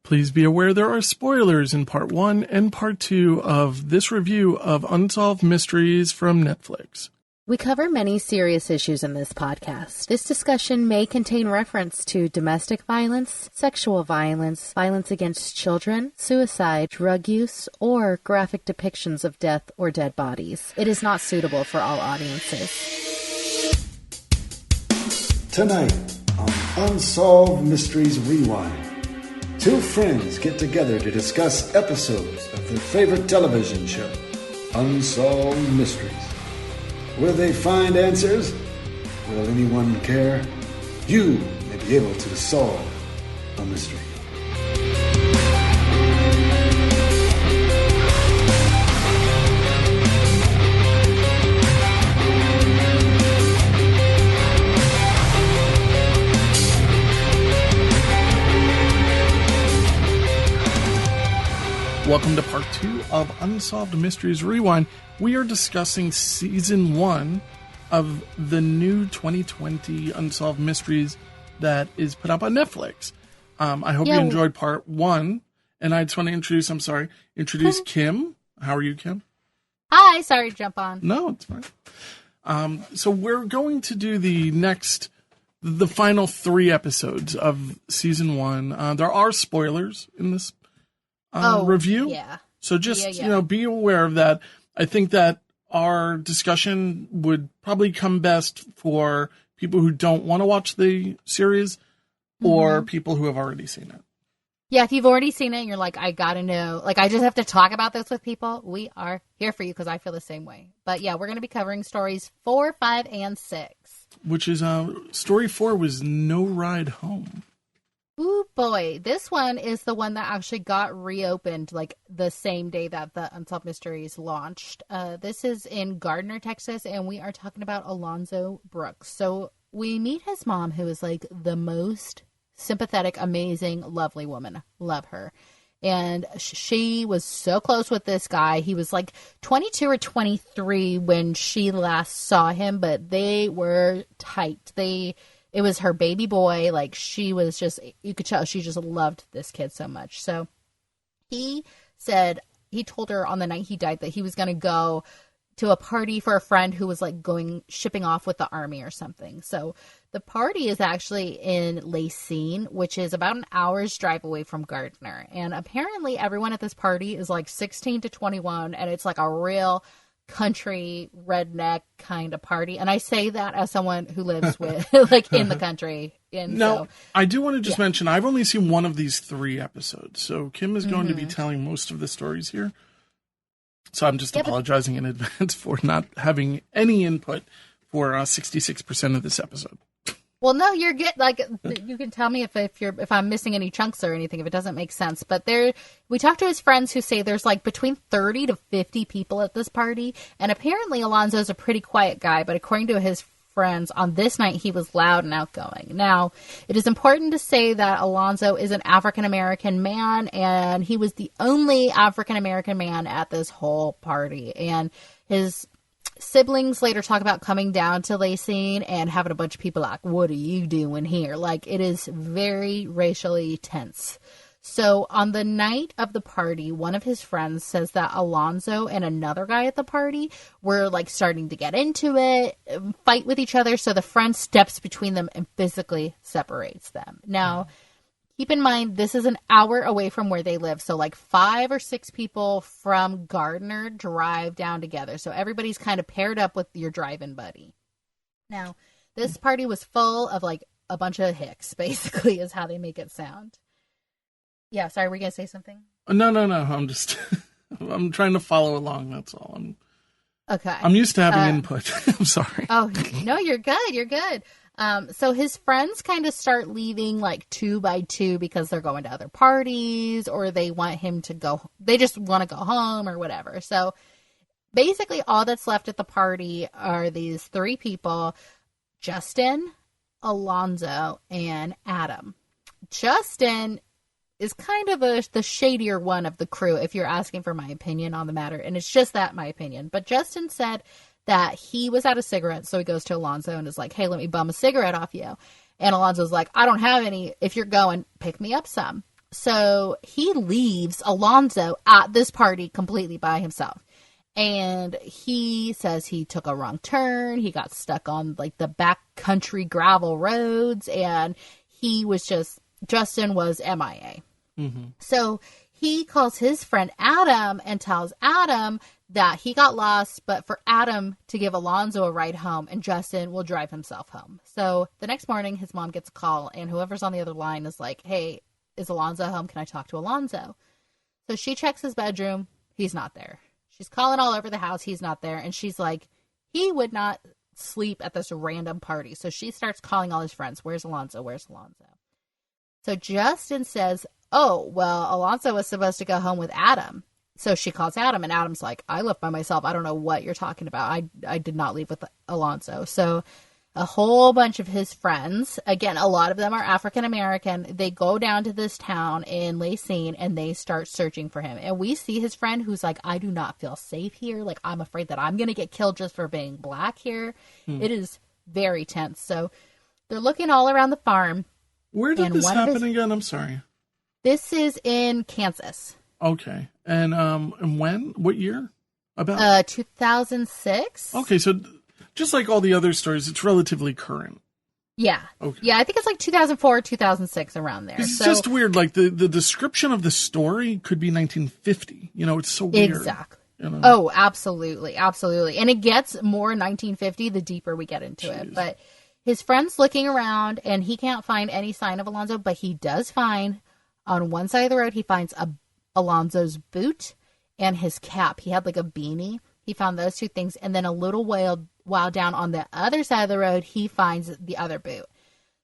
Please be aware there are spoilers in part 1 and part 2 of this review of Unsolved Mysteries from Netflix. We cover many serious issues in this podcast. This discussion may contain reference to domestic violence, sexual violence, violence against children, suicide, drug use, or graphic depictions of death or dead bodies. It is not suitable for all audiences. Tonight on Unsolved Mysteries Rewind, two friends get together to discuss episodes of their favorite television show, Unsolved Mysteries. Will they find answers? Will anyone care? You may be able to solve a mystery. Welcome to part 2 of Unsolved Mysteries Rewind. We are discussing season 1 of the new 2020 Unsolved Mysteries that is put up on Netflix. I hope you enjoyed part 1. And I just want to introduce Kim. How are you, Kim? Hi, sorry to jump on. No, it's fine. So we're going to do the final 3 episodes of season 1. There are spoilers in this review. Yeah. So just, be aware of that. I think that our discussion would probably come best for people who don't want to watch the series or people who have already seen it. Yeah, if you've already seen it and you're like, I gotta know, like, I just have to talk about this with people, we are here for you because I feel the same way. But yeah, we're going to be covering stories 4, 5, and 6. Which is, story 4 was No Ride Home. Ooh, boy. This one is the one that actually got reopened, like, the same day that the Unsolved Mysteries launched. This is in Gardner, Texas, and we are talking about Alonzo Brooks. So we meet his mom, who is, like, the most sympathetic, amazing, lovely woman. Love her. And she was so close with this guy. He was, like, 22 or 23 when she last saw him, but they were tight. It was her baby boy. Like, she was just, you could tell she just loved this kid so much. So he told her on the night he died that he was going to go to a party for a friend who was, like, shipping off with the army or something. So the party is actually in Lacine, which is about an hour's drive away from Gardner. And apparently everyone at this party is, like, 16 to 21, and it's, like, a real country now kind of party, and I say that as someone who lives with like in the country. And now, I do want to just mention I've only seen one of these 3 episodes, so Kim is going to be telling most of the stories here. So I'm just apologizing in advance for not having any input for 66% of this episode. Well, no, you're good. Like, you can tell me if I'm missing any chunks or anything, if it doesn't make sense. But we talked to his friends who say there's, like, between 30 to 50 people at this party. And apparently Alonzo's a pretty quiet guy, but according to his friends, on this night he was loud and outgoing. Now, it is important to say that Alonzo is an African-American man, and he was the only African-American man at this whole party. And his siblings later talk about coming down to Lacine and having a bunch of people like, what are you doing here? Like, it is very racially tense. So on the night of the party, one of his friends says that Alonzo and another guy at the party were, like, starting to get into it, fight with each other. So the friend steps between them and physically separates them. Now, keep in mind, this is an hour away from where they live. So, like, 5 or 6 people from Gardner drive down together. So everybody's kind of paired up with your drive-in buddy. Now, this party was full of, like, a bunch of hicks, basically, is how they make it sound. Yeah, sorry, were you going to say something? No. I'm just, I'm trying to follow along, that's all. Okay. I'm used to having input. I'm sorry. Oh, no, you're good. So his friends kind of start leaving, like, 2 by 2 because they're going to other parties, or they want him to go. They just want to go home or whatever. So basically all that's left at the party are these 3 people, Justin, Alonzo, and Adam. Justin is kind of the shadier one of the crew, if you're asking for my opinion on the matter. And it's just that, my opinion. But Justin said that he was out of cigarettes, so he goes to Alonzo and is like, hey, let me bum a cigarette off you. And Alonzo's like, I don't have any. If you're going, pick me up some. So he leaves Alonzo at this party completely by himself. And he says he took a wrong turn. He got stuck on like the backcountry gravel roads, and Justin was MIA. Mm-hmm. So he calls his friend Adam and tells Adam that he got lost, but for Adam to give Alonzo a ride home, and Justin will drive himself home. So the next morning, his mom gets a call, and whoever's on the other line is like, hey, is Alonzo home? Can I talk to Alonzo? So she checks his bedroom. He's not there. She's calling all over the house. He's not there. And she's like, he would not sleep at this random party. So she starts calling all his friends. Where's Alonzo? Where's Alonzo? So Justin says, oh, well, Alonzo was supposed to go home with Adam. So she calls Adam, and Adam's like, I left by myself. I don't know what you're talking about. I did not leave with Alonzo. So a whole bunch of his friends, again, a lot of them are African-American, they go down to this town in Lacine, and they start searching for him. And we see his friend who's like, I do not feel safe here. Like, I'm afraid that I'm going to get killed just for being black here. It is very tense. So they're looking all around the farm. Where did this happen again? I'm sorry. This is in Kansas. Okay. And when? What year? About 2006. Okay, so just like all the other stories, it's relatively current. Yeah. Okay. Yeah, I think it's like 2004, 2006, around there. It's just weird. Like the description of the story could be 1950. You know, it's so weird. Exactly. You know? Oh, absolutely. Absolutely. And it gets more 1950 the deeper we get into it. But his friend's looking around, and he can't find any sign of Alonzo, but he does find on one side of the road, he finds Alonzo's boot and his cap. He had like a beanie. He found those two things. And then a little while down on the other side of the road, he finds the other boot.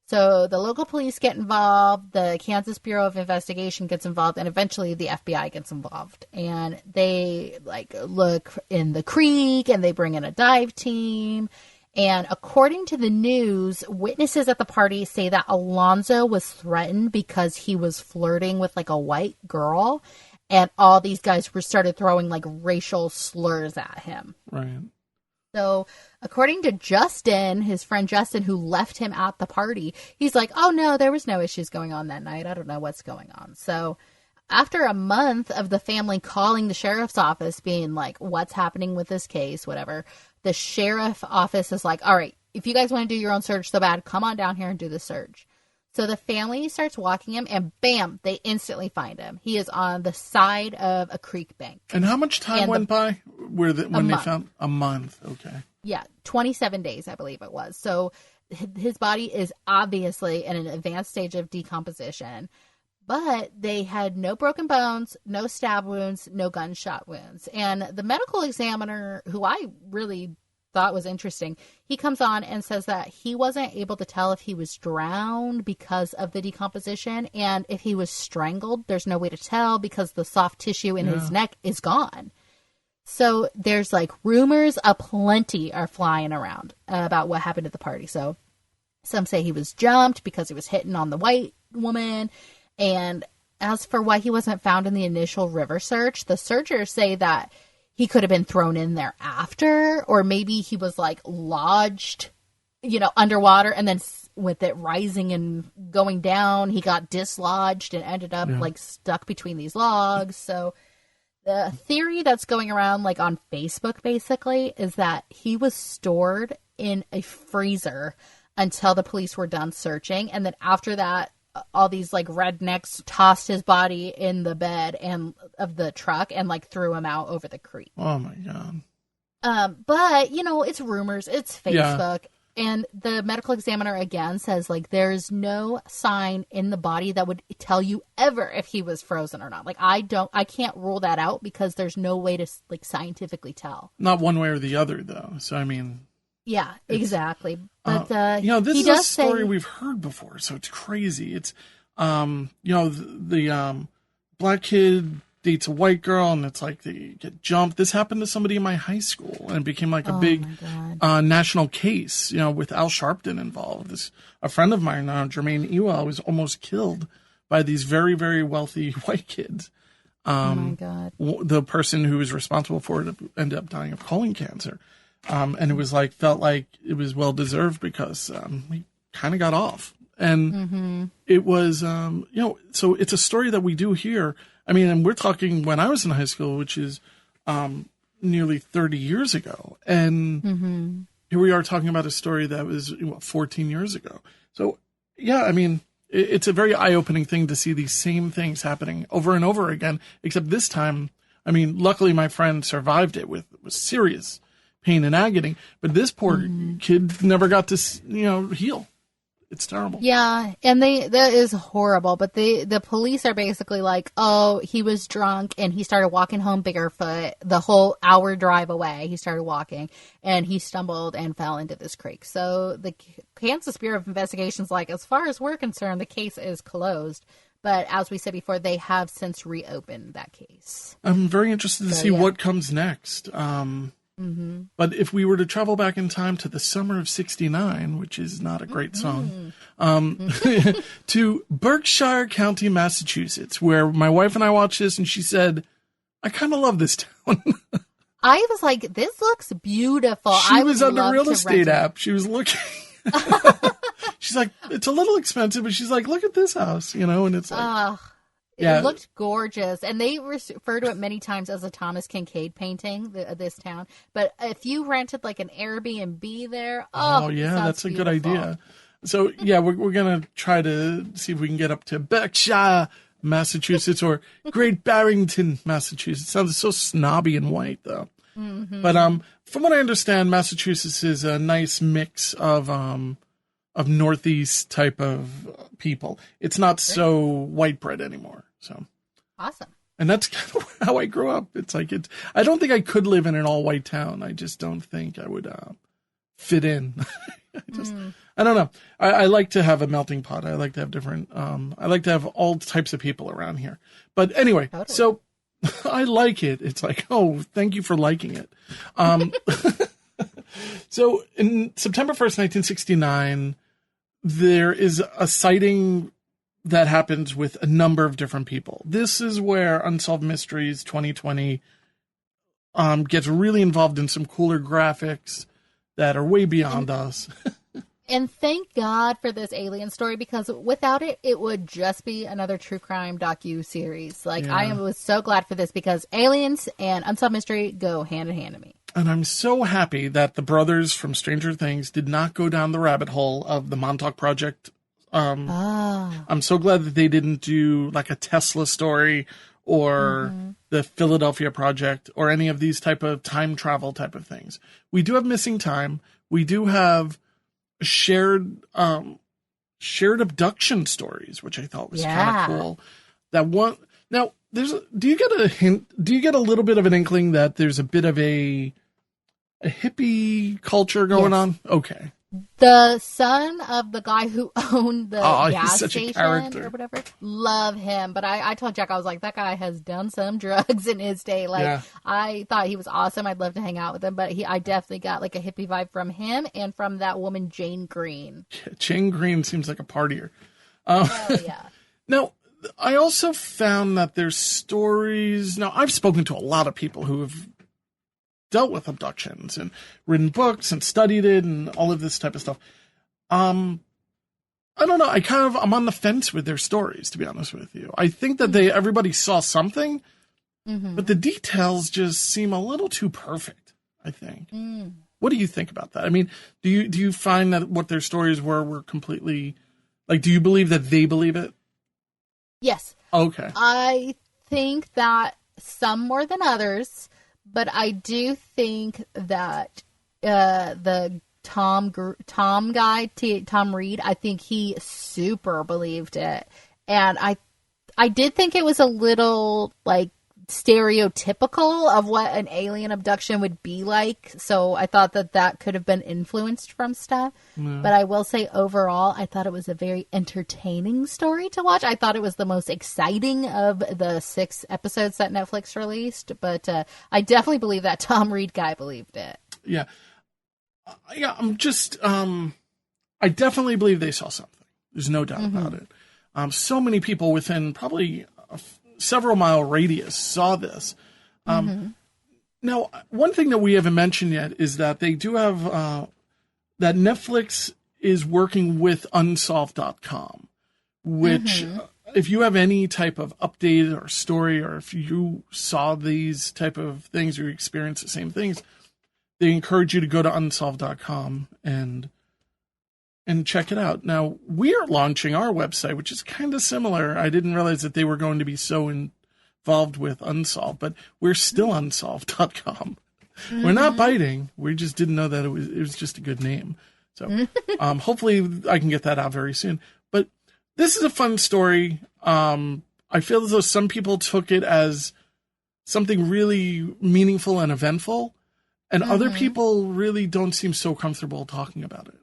So the local police get involved. The Kansas Bureau of Investigation gets involved. And eventually the FBI gets involved. And they like look in the creek, and they bring in a dive team. And according to the news, witnesses at the party say that Alonzo was threatened because he was flirting with like a white girl, and all these guys started throwing like racial slurs at him. Right. So according to Justin, his friend Justin, who left him at the party, he's like, oh no, there was no issues going on that night. I don't know what's going on. So after a month of the family calling the sheriff's office being like, what's happening with this case, whatever, the sheriff office is like, all right, if you guys want to do your own search so bad, come on down here and do the search. So the family starts walking him, and bam, they instantly find him. He is on the side of a creek bank. And how much time went by when they found a month? Okay. Yeah, 27 days, I believe it was. So his body is obviously in an advanced stage of decomposition. But they had no broken bones, no stab wounds, no gunshot wounds. And the medical examiner, who I really thought was interesting, he comes on and says that he wasn't able to tell if he was drowned because of the decomposition. And if he was strangled, there's no way to tell because the soft tissue in his neck is gone. So there's like rumors aplenty are flying around about what happened at the party. So some say he was jumped because he was hitting on the white woman. And as for why he wasn't found in the initial river search, the searchers say that he could have been thrown in there after, or maybe he was like lodged, underwater, and then with it rising and going down, he got dislodged and ended up like stuck between these logs. So the theory that's going around like on Facebook basically is that he was stored in a freezer until the police were done searching. And then after that, all these like rednecks tossed his body in the bed of the truck and like threw him out over the creek. Oh my God. But it's rumors, it's Facebook. And the medical examiner again says like there's no sign in the body that would tell you ever if he was frozen or not. Like I can't rule that out because there's no way to like scientifically tell. Not one way or the other though. So I mean, yeah, exactly. But this is a story we've heard before, so it's crazy. It's the black kid dates a white girl, and it's like they get jumped. This happened to somebody in my high school, and it became like a big national case. With Al Sharpton involved. A friend of mine, Jermaine Ewell, was almost killed by these very, very wealthy white kids. Oh my God! The person who was responsible for it ended up dying of colon cancer. And it was felt like it was well deserved because he kind of got off. And it was, so it's a story that we do hear. I mean, and we're talking when I was in high school, which is nearly 30 years ago. And here we are talking about a story that was 14 years ago. So, yeah, I mean, it's a very eye-opening thing to see these same things happening over and over again, except this time, I mean, luckily my friend survived it with serious pain and agony, but this poor kid never got to, heal. It's terrible. Yeah, and that is horrible. But the police are basically like, oh, he was drunk and he started walking home barefoot the whole hour drive away. He started walking and he stumbled and fell into this creek. So the Kansas Bureau of Investigation's like, as far as we're concerned, the case is closed. But as we said before, they have since reopened that case. I'm very interested to see what comes next. But if we were to travel back in time to the summer of '69, which is not a great song, to Berkshire County, Massachusetts, where my wife and I watched this, and she said, I kind of love this town. I was like, this looks beautiful. She was on the real estate app. She was looking. She's like, it's a little expensive, but she's like, look at this house, and it's like. It looked gorgeous, and they refer to it many times as a Thomas Kincaid painting, this town. But if you rented like an Airbnb there, that's a good idea. So, we're going to try to see if we can get up to Berkshire, Massachusetts, or Great Barrington, Massachusetts. It sounds so snobby and white, though. But from what I understand, Massachusetts is a nice mix of Northeast type of people. It's not so white bread anymore. So awesome. And that's kind of how I grew up. It's like I don't think I could live in an all white town. I just don't think I would fit in. I don't know. I like to have a melting pot. I like to have different. I like to have all types of people around here. But anyway, So I like it. It's like, oh, thank you for liking it. So in September 1st, 1969, there is a sighting that happens with a number of different people. This is where Unsolved Mysteries 2020 gets really involved in some cooler graphics that are way beyond us. And thank God for this alien story, because without it, it would just be another true crime docu-series. I was so glad for this, because aliens and Unsolved Mystery go hand in hand to me. And I'm so happy that the brothers from Stranger Things did not go down the rabbit hole of the Montauk Project. I'm so glad that they didn't do like a Tesla story or the Philadelphia Project or any of these type of time travel type of things. We do have Missing Time. We do have shared abduction stories, which I thought was kind of cool. That one now, do you get a hint? Do you get a little bit of an inkling that there's a bit of a hippie culture going on? Okay. The son of the guy who owned the gas he's such station a character. or whatever, love him. But I told Jack, I was like, that guy has done some drugs in his day. I thought he was awesome. I'd love to hang out with him. But I definitely got like a hippie vibe from him and from that woman, Jane Green. Yeah, Jane Green seems like a partier. Yeah. Now, I also found that there's stories. Now, I've spoken to a lot of people who have dealt with abductions and written books and studied it and all of this type of stuff. I don't know. I'm on the fence with their stories, to be honest with you. I think that everybody saw something, but the details just seem a little too perfect, I think. What do you think about that? I mean, do you find that what their stories were completely, like, do you believe that they believe it? Yes. Okay. I think that some more than others. But I do think that the Tom Reed, I think he super believed it. And I did think it was a little, like, stereotypical of what an alien abduction would be like. So I thought that could have been influenced from stuff. Yeah. But I will say overall, I thought it was a very entertaining story to watch. I thought it was the most exciting of the 6 episodes that Netflix released. But I definitely believe that Tom Reed guy believed it. Yeah. I'm just, I definitely believe they saw something. There's no doubt about it. So many people within probably several mile radius saw this. Now, one thing that we haven't mentioned yet is that they do have that Netflix is working with Unsolved.com, which if you have any type of update or story, or if you saw these type of things or you experience the same things, they encourage you to go to Unsolved.com and check it out. Now, we are launching our website, which is kind of similar. I didn't realize that they were going to be so involved with Unsolved, but we're still Unsolved.com. We're not biting. We just didn't know that it was just a good name. So hopefully I can get that out very soon. But this is a fun story. I feel as though some people took it as something really meaningful and eventful, and other people really don't seem so comfortable talking about it.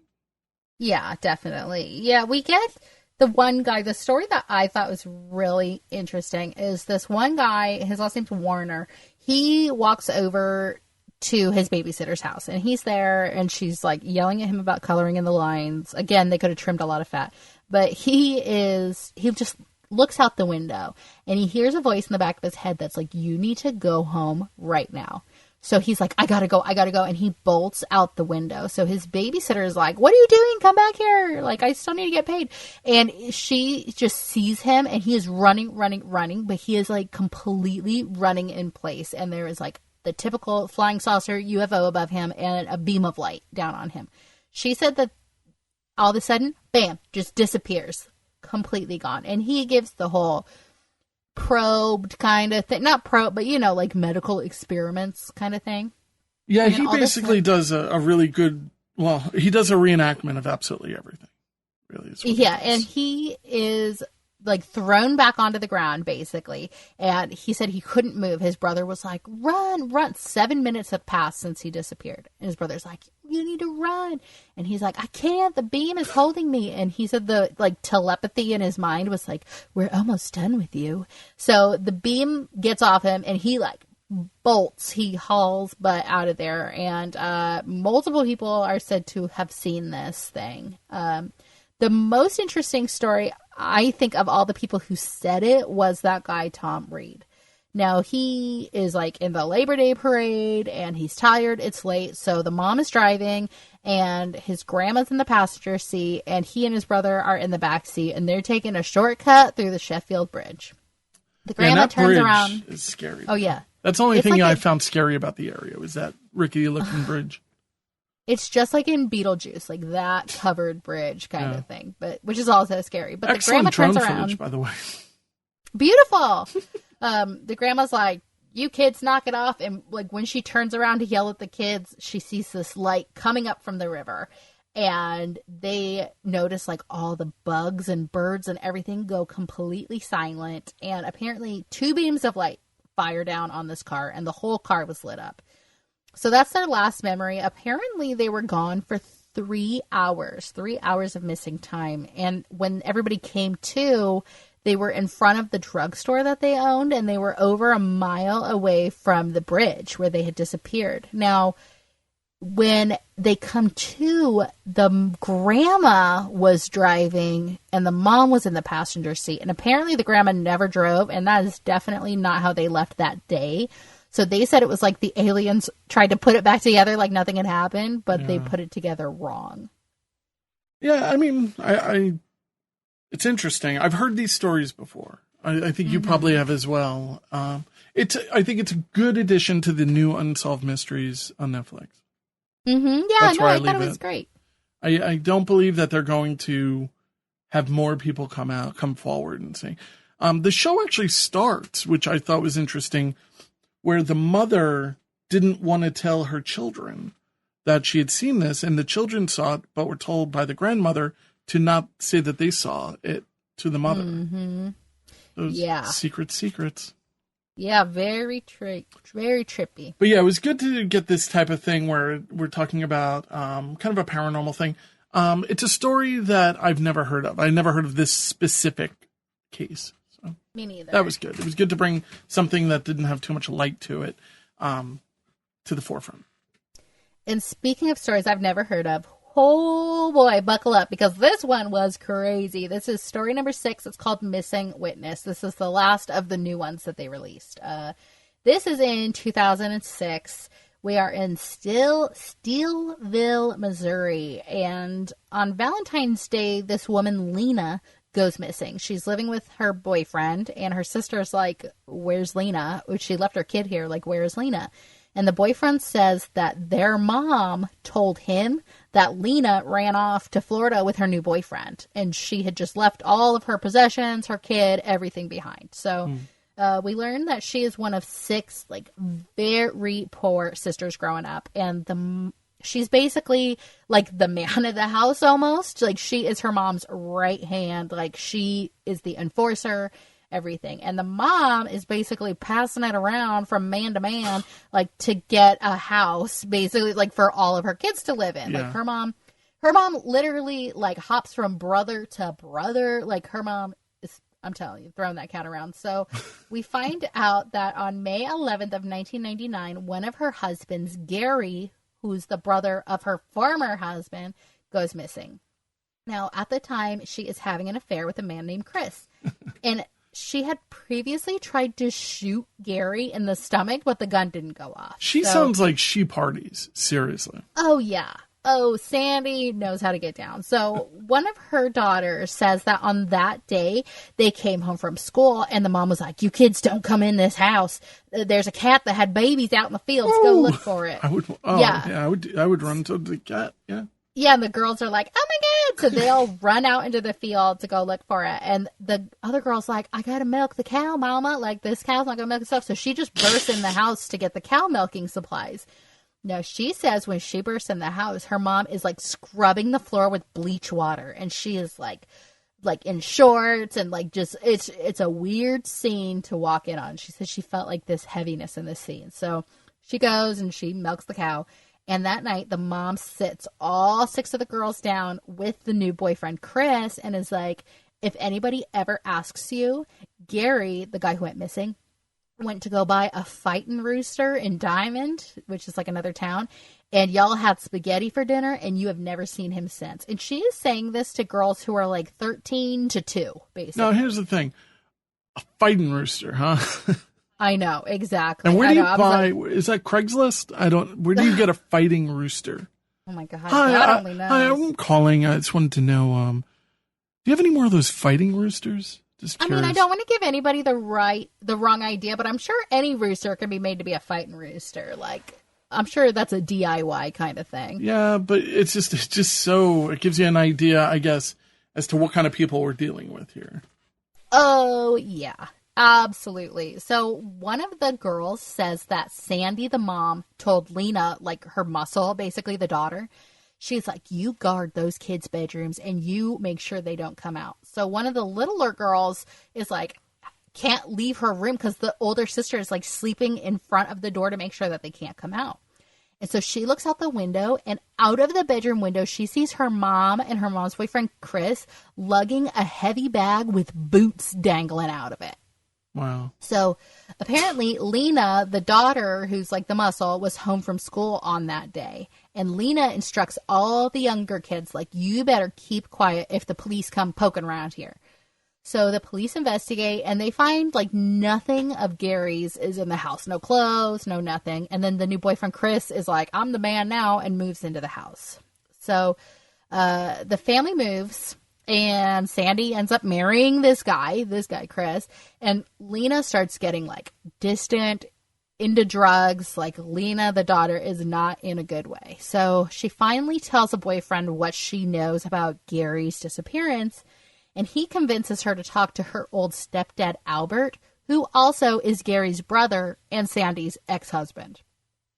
Yeah, definitely. Yeah, we get the one guy. The story that I thought was really interesting is this one guy, his last name's Warner. He walks over to his babysitter's house, and he's there, and she's like yelling at him about coloring in the lines. Again, they could have trimmed a lot of fat, but he just looks out the window, and he hears a voice in the back of his head that's like, you need to go home right now. So he's like, I gotta go. And he bolts out the window. So his babysitter is like, what are you doing? Come back here. Like, I still need to get paid. And she just sees him, and he is running, but he is like completely running in place. And there is like the typical flying saucer UFO above him and a beam of light down on him. She said that all of a sudden, bam, just disappears. Completely gone. And he gives the whole probed kind of thing. Not probe, but like medical experiments kind of thing. Yeah, he basically does a really good, he does a reenactment of absolutely everything. Really. Yeah, and he is like thrown back onto the ground basically, and he said he couldn't move. His brother was like, run. 7 minutes have passed since he disappeared, and his brother's like, you need to run. And he's like, I can't, the beam is holding me. And he said the like telepathy in his mind was like, we're almost done with you. So the beam gets off him, and he like bolts, he hauls butt out of there. And multiple people are said to have seen this thing. The most interesting story, I think, of all the people who said it was that guy, Tom Reed. Now, he is like in the Labor Day parade, and he's tired. It's late. So the mom is driving, and his grandma's in the passenger seat, and he and his brother are in the back seat, and they're taking a shortcut through the Sheffield Bridge. The grandma turns around. Is scary. Oh, yeah. That's the only thing I found scary about the area, was that rickety-looking bridge. It's just like in Beetlejuice, like that covered bridge kind of thing, but which is also scary. But excellent the grandma turns drone around. Footage, by the way. Beautiful. The grandma's like, you kids knock it off. And like when she turns around to yell at the kids, she sees this light coming up from the river. And they notice like all the bugs and birds and everything go completely silent. And apparently 2 beams of light fire down on this car, and the whole car was lit up. So that's their last memory. Apparently they were gone for 3 hours of missing time. And when everybody came to, they were in front of the drugstore that they owned, and they were over a mile away from the bridge where they had disappeared. Now, when they come to, the grandma was driving and the mom was in the passenger seat. And apparently the grandma never drove, and that is definitely not how they left that day. So they said it was like the aliens tried to put it back together like nothing had happened, but they put it together wrong. Yeah, I mean, I it's interesting. I've heard these stories before. I think you probably have as well. I think it's a good addition to the new Unsolved Mysteries on Netflix. Mm-hmm. Yeah, no, I thought it was great. I don't believe that they're going to have more people come forward and say. The show actually starts, which I thought was interesting, where the mother didn't want to tell her children that she had seen this, and the children saw it, but were told by the grandmother to not say that they saw it to the mother. Mm-hmm. Those secrets. Yeah, very trippy. But yeah, it was good to get this type of thing where we're talking about kind of a paranormal thing. It's a story that I've never heard of. I never heard of this specific case. So me neither. That was good. It was good to bring something that didn't have too much light to it to the forefront. And speaking of stories I've never heard of, oh boy, buckle up, because this one was crazy. This is story number 6. It's called Missing Witness. This is the last of the new ones that they released. This is in 2006. We are in Steelville, Missouri. And on Valentine's Day, this woman, Lena, goes missing. She's living with her boyfriend, and her sister's like, where's Lena? She left her kid here. Like, where's Lena? And the boyfriend says that their mom told him that Lena ran off to Florida with her new boyfriend, and she had just left all of her possessions, her kid, everything behind. So we learned that she is one of 6 like very poor sisters growing up, and she's basically like the man of the house almost. Like, she is her mom's right hand. Like, she is the enforcer, everything. And the mom is basically passing it around from man to man, like, to get a house, basically, like, for all of her kids to live in. Yeah. Like, her mom literally, like, hops from brother to brother. Like, her mom is, I'm telling you, throwing that cat around. So we find out that on May 11th of 1999, one of her husbands, Gary, who's the brother of her former husband, goes missing. Now, at the time, she is having an affair with a man named Chris. And she had previously tried to shoot Gary in the stomach, but the gun didn't go off. She sounds like she parties, seriously. Oh, yeah. Oh, Sandy knows how to get down. So one of her daughters says that on that day, they came home from school, and the mom was like, you kids don't come in this house. There's a cat that had babies out in the fields. Go look for it. I would run to the cat, yeah. Yeah, and the girls are like, oh my God. So they all run out into the field to go look for it. And the other girl's like, I got to milk the cow, Mama. Like, this cow's not going to milk itself. So she just bursts in the house to get the cow milking supplies. Now, she says when she bursts in the house, her mom is, like, scrubbing the floor with bleach water. And she is, like in shorts and, like, just, it's a weird scene to walk in on. She says she felt, like, this heaviness in this scene. So she goes and she milks the cow. And that night, the mom sits all 6 of the girls down with the new boyfriend, Chris, and is like, if anybody ever asks you, Gary, the guy who went missing, went to go buy a fighting rooster in Diamond, which is like another town, and y'all had spaghetti for dinner, and you have never seen him since. And she is saying this to girls who are like 13 to 2, basically. Now, here's the thing. A fighting rooster, huh? I know, exactly. And where do you buy, is that Craigslist? Where do you get a fighting rooster? Oh my God, God only knows. Hi, I'm calling. I just wanted to know, do you have any more of those fighting roosters? Just curious. I mean, I don't want to give anybody the wrong idea, but I'm sure any rooster can be made to be a fighting rooster. Like, I'm sure that's a DIY kind of thing. Yeah, but it's just so, it gives you an idea, I guess, as to what kind of people we're dealing with here. Oh, yeah. Absolutely. So one of the girls says that Sandy, the mom, told Lena, like her muscle, basically the daughter, she's like, you guard those kids' bedrooms and you make sure they don't come out. So one of the littler girls is like, can't leave her room because the older sister is like sleeping in front of the door to make sure that they can't come out. And so she looks out the window, and out of the bedroom window, she sees her mom and her mom's boyfriend, Chris, lugging a heavy bag with boots dangling out of it. Wow. So apparently Lena, the daughter who's like the muscle, was home from school on that day. And Lena instructs all the younger kids, like, you better keep quiet if the police come poking around here. So the police investigate and they find like nothing of Gary's is in the house. No clothes, no nothing. And then the new boyfriend, Chris, is like, I'm the man now, and moves into the house. So the family moves. And Sandy ends up marrying this guy, Chris. And Lena starts getting, like, distant, into drugs. Like, Lena, the daughter, is not in a good way. So she finally tells a boyfriend what she knows about Gary's disappearance. And he convinces her to talk to her old stepdad, Albert, who also is Gary's brother and Sandy's ex-husband.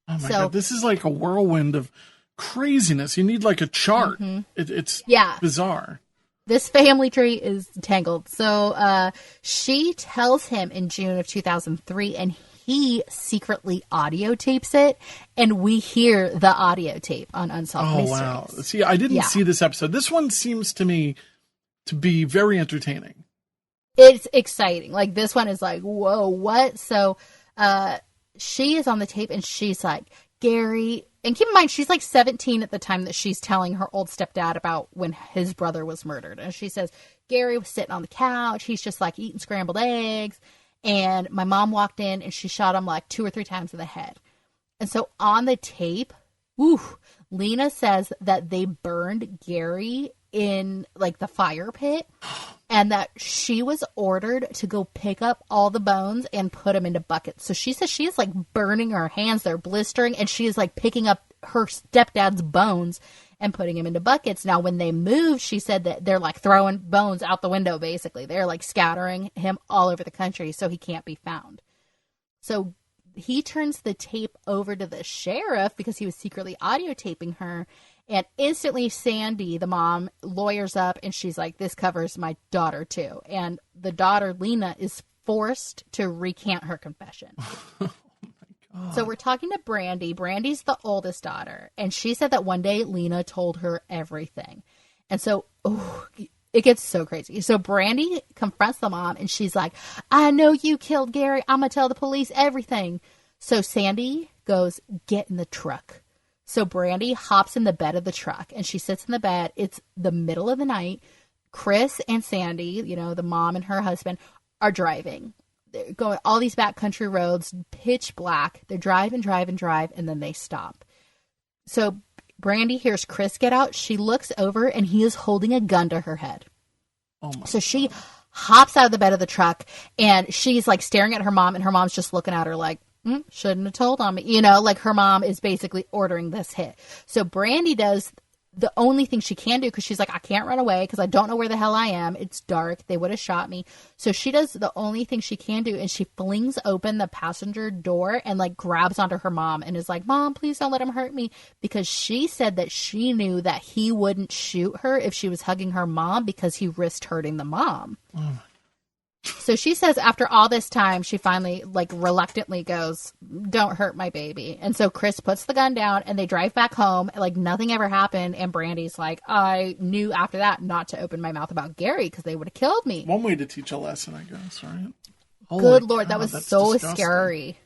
Oh, my God. This is like a whirlwind of craziness. You need, like, a chart. Mm-hmm. It's bizarre. This family tree is tangled. So she tells him in June of 2003, and he secretly audio tapes it, and we hear the audio tape on Unsolved Mysteries. Oh, wow. See, I didn't see this episode. This one seems to me to be very entertaining. It's exciting. Like, this one is like, whoa, what? So she is on the tape, and she's like, Gary... And keep in mind, she's like 17 at the time that she's telling her old stepdad about when his brother was murdered. And she says, Gary was sitting on the couch. He's just like eating scrambled eggs. And my mom walked in and she shot him like 2 or 3 times in the head. And so on the tape, Lena says that they burned Gary in like the fire pit, and that she was ordered to go pick up all the bones and put them into buckets. So she says she is like burning her hands, they're blistering, and she is like picking up her stepdad's bones and putting him into buckets. Now, when they moved, she said that they're like throwing bones out the window, basically. They're like scattering him all over the country so he can't be found. So he turns the tape over to the sheriff because he was secretly audio taping her. And instantly Sandy, the mom, lawyers up and she's like, this covers my daughter too. And the daughter, Lena, is forced to recant her confession. So we're talking to Brandy. Brandy's the oldest daughter. And she said that one day Lena told her everything. And so it gets so crazy. So Brandy confronts the mom and she's like, I know you killed Gary. I'm going to tell the police everything. So Sandy goes, get in the truck. So Brandy hops in the bed of the truck and she sits in the bed. It's the middle of the night. Chris and Sandy, you know, the mom and her husband, are driving. They're going all these backcountry roads, pitch black. They're drive, and then they stop. So Brandy hears Chris get out. She looks over and he is holding a gun to her head. So she hops out of the bed of the truck and she's like staring at her mom, and her mom's just looking at her like, shouldn't have told on me. You know, like her mom is basically ordering this hit. So Brandy does the only thing she can do because she's like, I can't run away because I don't know where the hell I am. It's dark. They would have shot me. So she does the only thing she can do, and she flings open the passenger door and like grabs onto her mom and is like, Mom, please don't let him hurt me, because she said that she knew that he wouldn't shoot her if she was hugging her mom because he risked hurting the mom. So she says after all this time, she finally, like, reluctantly goes, don't hurt my baby. And so Chris puts the gun down and they drive back home like nothing ever happened. And Brandy's like, I knew after that not to open my mouth about Gary because they would have killed me. One way to teach a lesson, I guess, right? Good Lord, that was so disgusting. Scary.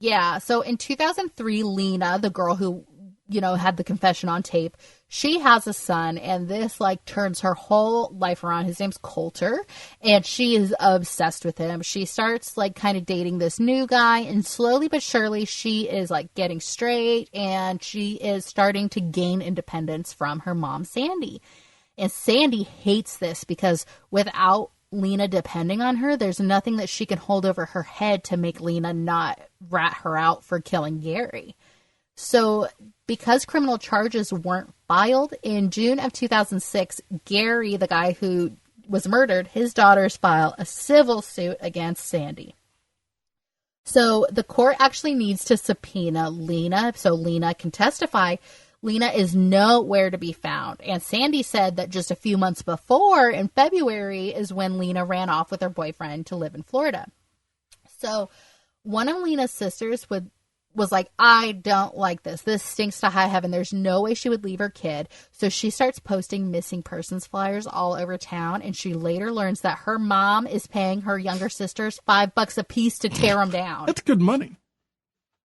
Yeah, so in 2003, Lena, the girl who, you know, had the confession on tape, she has a son, and this like turns her whole life around. His name's Coulter, and she is obsessed with him. She starts like kind of dating this new guy, and slowly but surely she is like getting straight, and she is starting to gain independence from her mom, Sandy. And Sandy hates this because without Lena depending on her, there's nothing that she can hold over her head to make Lena not rat her out for killing Gary. So because criminal charges weren't filed, in June of 2006, Gary, the guy who was murdered, his daughters file a civil suit against Sandy. So the court actually needs to subpoena Lena so Lena can testify. Lena is nowhere to be found. And Sandy said that just a few months before, in February, is when Lena ran off with her boyfriend to live in Florida. So one of Lena's sisters was like, I don't like this. This stinks to high heaven. There's no way she would leave her kid. So she starts posting missing persons flyers all over town. And she later learns that her mom is paying her younger sisters $5 a piece to tear them down. That's good money.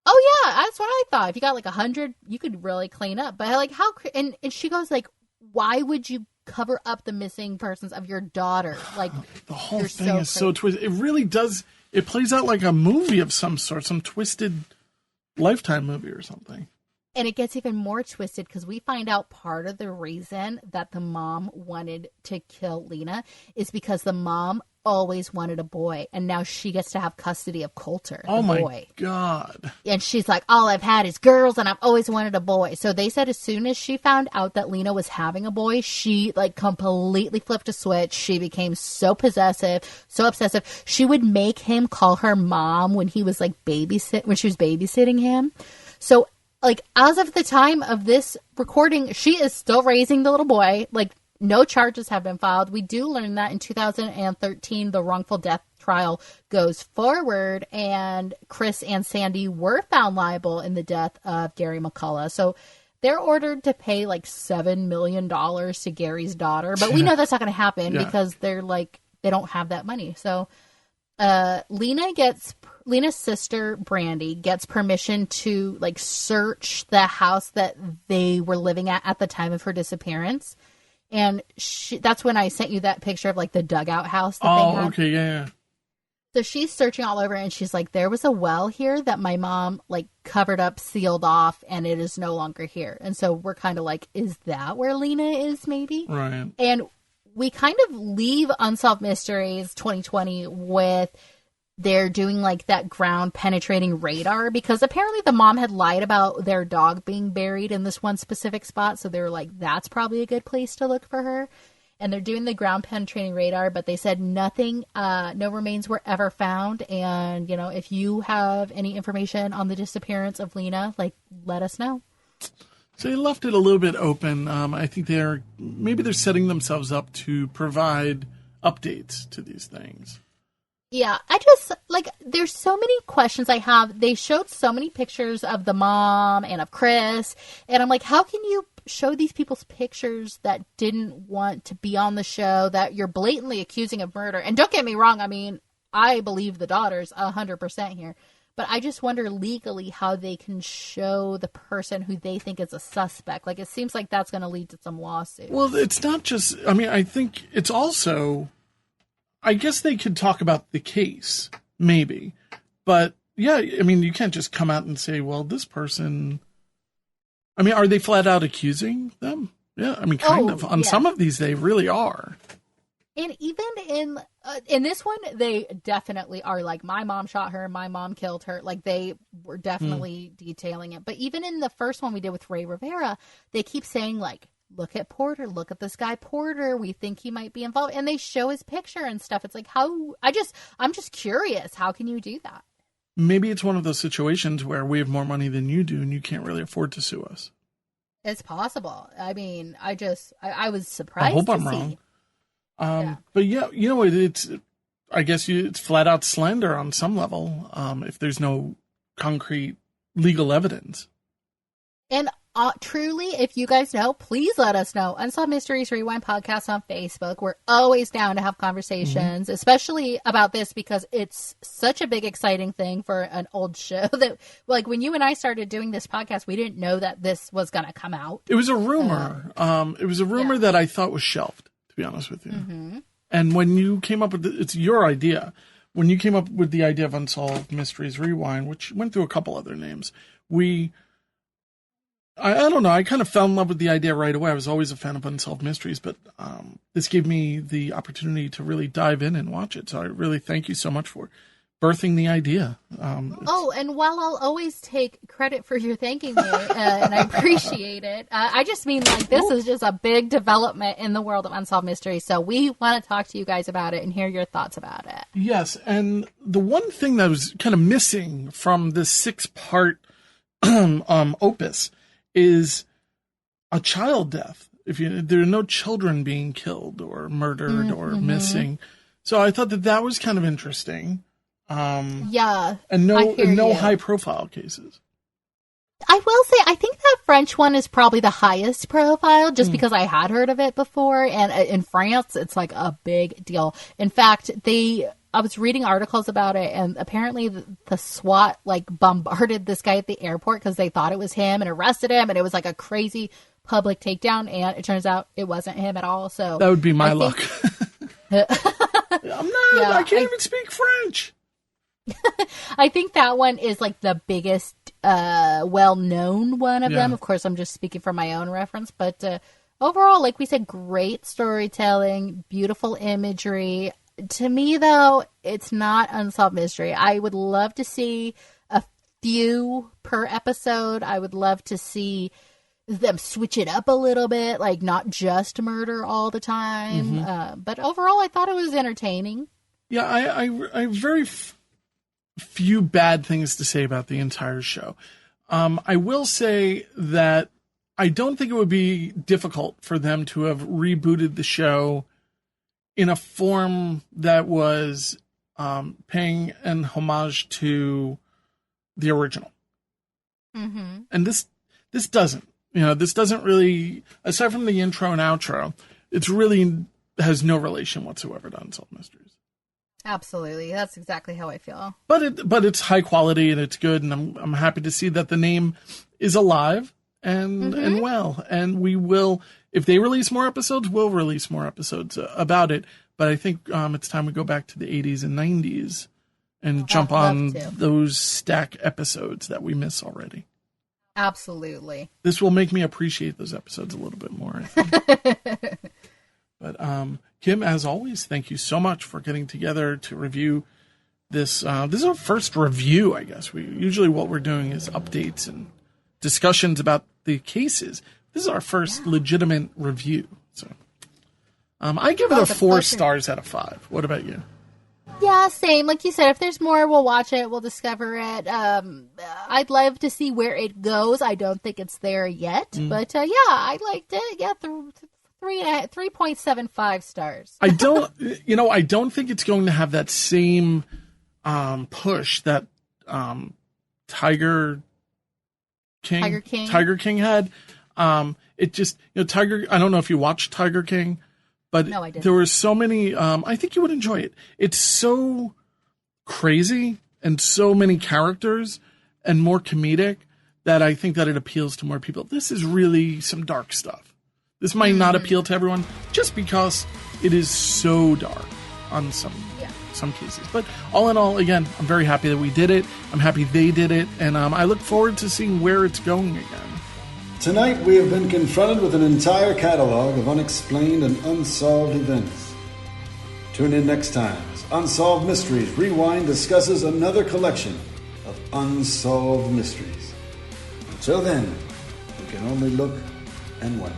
Oh, yeah. That's what I thought. If you got like 100, you could really clean up. But like, how, and she goes like, why would you cover up the missing persons of your daughter? Like, the whole thing is so twisted. It really does. It plays out like a movie of some sort, some twisted Lifetime movie or something. And it gets even more twisted because we find out part of the reason that the mom wanted to kill Lena is because the mom always wanted a boy, and now she gets to have custody of Coulter, the boy. My God. And she's like, all I've had is girls and I've always wanted a boy. So they said as soon as she found out that Lena was having a boy, she like completely flipped a switch. She became so possessive, so obsessive. She would make him call her mom when he was like when she was babysitting him. So like as of the time of this recording, she is still raising the little boy. Like no charges have been filed. We do learn that in 2013, the wrongful death trial goes forward, and Chris and Sandy were found liable in the death of Gary McCullough. So they're ordered to pay like $7 million to Gary's daughter, but we know that's not going to happen because they're like, they don't have that money. So Lena's sister Brandy gets permission to like search the house that they were living at the time of her disappearance. And that's when I sent you that picture of like the dugout house that they had. Okay, yeah. So she's searching all over and she's like, there was a well here that my mom like covered up, sealed off, and it is no longer here. And so we're kind of like, is that where Lena is maybe? Right. And we kind of leave Unsolved Mysteries 2020 with they're doing like that ground penetrating radar because apparently the mom had lied about their dog being buried in this one specific spot. So they were like, that's probably a good place to look for her. And they're doing the ground penetrating radar, but they said nothing, no remains were ever found. And, you know, if you have any information on the disappearance of Lena, like, let us know. So they left it a little bit open. I think they're setting themselves up to provide updates to these things. Yeah, I just, like, there's so many questions I have. They showed so many pictures of the mom and of Chris, and I'm like, how can you show these people's pictures that didn't want to be on the show, that you're blatantly accusing of murder? And don't get me wrong, I mean, I believe the daughters 100% here, but I just wonder legally how they can show the person who they think is a suspect. Like, it seems like that's going to lead to some lawsuits. Well, it's not just, I mean, I think it's also... I guess they could talk about the case, maybe. But, yeah, I mean, you can't just come out and say, well, this person... I mean, are they flat out accusing them? Yeah, I mean, kind of. On some of these, they really are. And even in this one, they definitely are like, my mom shot her, my mom killed her. Like, they were definitely detailing it. But even in the first one we did with Ray Rivera, they keep saying, like, look at Porter, look at this guy Porter, we think he might be involved, and they show his picture and stuff. It's like, I'm just curious, how can you do that? Maybe it's one of those situations where we have more money than you do and you can't really afford to sue us. It's possible. I mean, I was surprised. I hope I'm wrong. But yeah, you know, it's flat out slander on some level, if there's no concrete legal evidence. And truly, if you guys know, please let us know. Unsolved Mysteries Rewind podcast on Facebook. We're always down to have conversations, especially about this because it's such a big, exciting thing for an old show that, like, when you and I started doing this podcast, we didn't know that this was going to come out. It was a rumor. It was a rumor that I thought was shelved, to be honest with you. Mm-hmm. And when you came up with it's your idea. When you came up with the idea of Unsolved Mysteries Rewind, which went through a couple other names, I don't know. I kind of fell in love with the idea right away. I was always a fan of Unsolved Mysteries, but this gave me the opportunity to really dive in and watch it. So I really thank you so much for birthing the idea. And while I'll always take credit for your thanking me, and I appreciate it, I just mean, like, this is just a big development in the world of Unsolved Mysteries. So we want to talk to you guys about it and hear your thoughts about it. Yes, and the one thing that was kind of missing from this 6-part opus is a child death. There are no children being killed or murdered or missing. So I thought that was kind of interesting. Yeah. And no high profile cases. I will say, I think that French one is probably the highest profile just because I had heard of it before. And in France, it's like a big deal. In fact, I was reading articles about it, and apparently the SWAT like bombarded this guy at the airport because they thought it was him and arrested him, and it was like a crazy public takedown, and it turns out it wasn't him at all. So that would be my luck. I can't even speak French. I think that one is like the biggest, well-known one of them. Of course, I'm just speaking from my own reference, but overall, like we said, great storytelling, beautiful imagery. To me, though, it's not Unsolved Mystery. I would love to see a few per episode. I would love to see them switch it up a little bit, like not just murder all the time. But overall, I thought it was entertaining. Yeah, I very few bad things to say about the entire show. I will say that I don't think it would be difficult for them to have rebooted the show in a form that was paying an homage to the original. And this doesn't. This doesn't really, aside from the intro and outro, it's really has no relation whatsoever to Unsolved Mysteries. Absolutely. That's exactly how I feel. But it's high quality and it's good, and I'm happy to see that the name is alive and well. And we will, if they release more episodes, we'll release more episodes about it. But I think it's time we go back to the 80s and 90s and jump on those stack episodes that we miss already. Absolutely. This will make me appreciate those episodes a little bit more, I think. But Kim, as always, thank you so much for getting together to review this. This is our first review, I guess. Usually what we're doing is updates and discussions about the cases. This is our first legitimate review. So I give it a 4 stars out of 5. What about you? Yeah, same. Like you said, if there's more, we'll watch it. We'll discover it. I'd love to see where it goes. I don't think it's there yet. But yeah, I liked it. Yeah, 3.75 stars. I don't think it's going to have that same push that Tiger King had. It just, Tiger, I don't know if you watched Tiger King, but no, I didn't. There were so many, I think you would enjoy it. It's so crazy and so many characters and more comedic that I think that it appeals to more people. This is really some dark stuff. This might not appeal to everyone just because it is so dark on some cases. But all in all, again, I'm very happy that we did it. I'm happy they did it. And I look forward to seeing where it's going again. Tonight we have been confronted with an entire catalog of unexplained and unsolved events. Tune in next time as Unsolved Mysteries Rewind discusses another collection of unsolved mysteries. Until then, we can only look and wonder.